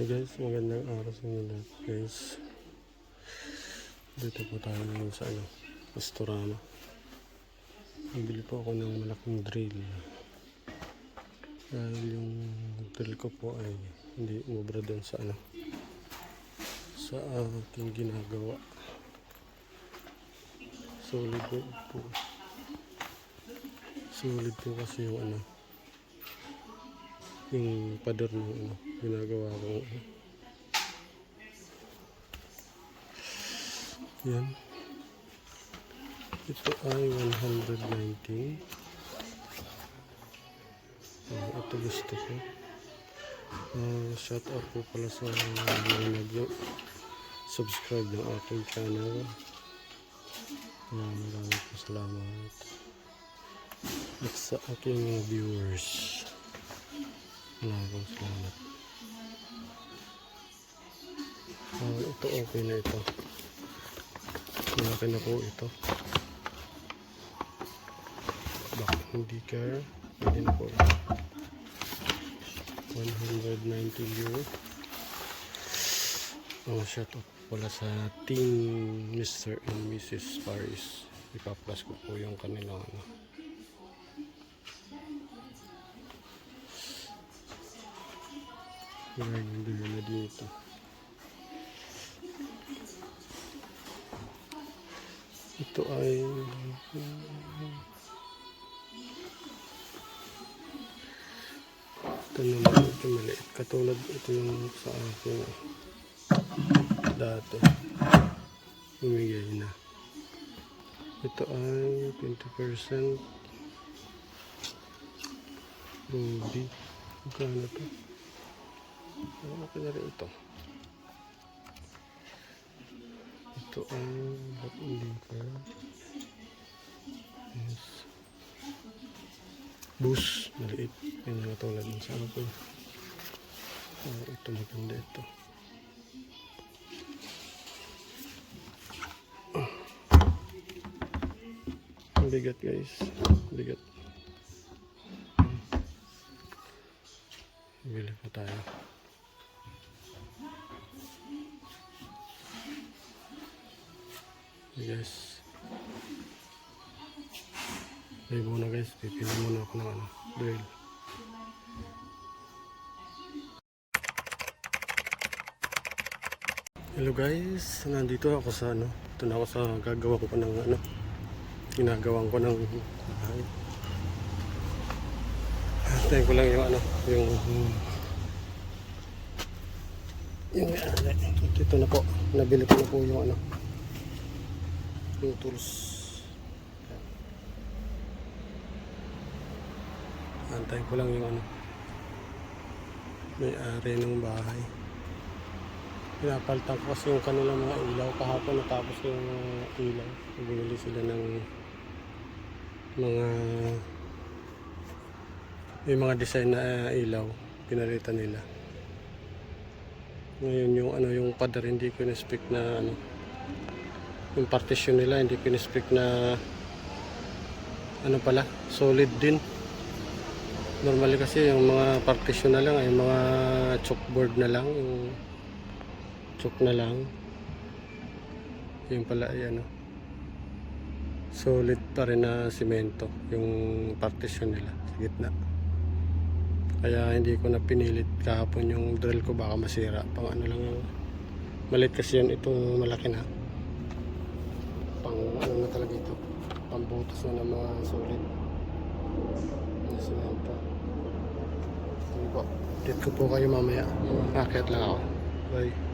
Hey guys, magandang araw sa inyo lahat guys. Dito po tayo ngayon sa Castorama. Nabili po ako ng malaking drill. Dahil yung drill ko po ay hindi umubra doon sa sa aking ginagawa. Solid po. Solid po kasi yung yung pader ng ginagawa ko. Yan. Ito ay 119. Ito gusto ko. Shout out po pala sa mga nag-subscribe ng aking channel. Maraming po salamat. At sa aking viewers, maraming salamat. Ito okay na ito. Malaki na po ito. Bak hindi care. Pwede na po ito. 190 euro. Shout out pala sa team Mr. and Mrs. Paris. Ipa-plus ko po yung kanilang hindi na dito. Ito ay ito naman, ito maliit. Katulad ito yung sa akin dati. Umigay na. Ito ay 20% ruby. Magkano ito? Okay na rin ito. Ito ay ba't hindi pa? Yes. Boost. Maliit. Yan yung katulad ng sa akin. Ito maganda ito. Ang bigat guys. Bigat. Bili po tayo. Guys, ay muna guys, pipili muna ako ng drill. Hello guys, nandito ako sa ito na ako sa gagawa ko ng ginagawa ko ng bahay. Antayin ko lang yung ito na po, nabili ko na po yung yung tools. Antayin ko lang yung may-ari ng bahay. Pinapalitan ko kasi yung kanilang mga ilaw. Kahapon natapos yung ilaw. Bumili sila ng may mga design na ilaw. Pinalitan nila. Ngayon yung pader hindi ko in-spec na yung partition nila hindi ko in-spec na pala solid din. Normally kasi yung mga partition na lang ay mga chalkboard na lang, yung chalk na lang. Yung pala ay solid pa rin na simento yung partition nila sa gitna. Kaya hindi ko na pinilit kahapon yung drill ko, baka masira. Pang lang yung maliit kasi yun, itong malaki na. Pang na talaga ito. Pambutas na ng mga solid na simento. Hindi po. Update ko po kayo mamaya. Akit lang ako. Bye.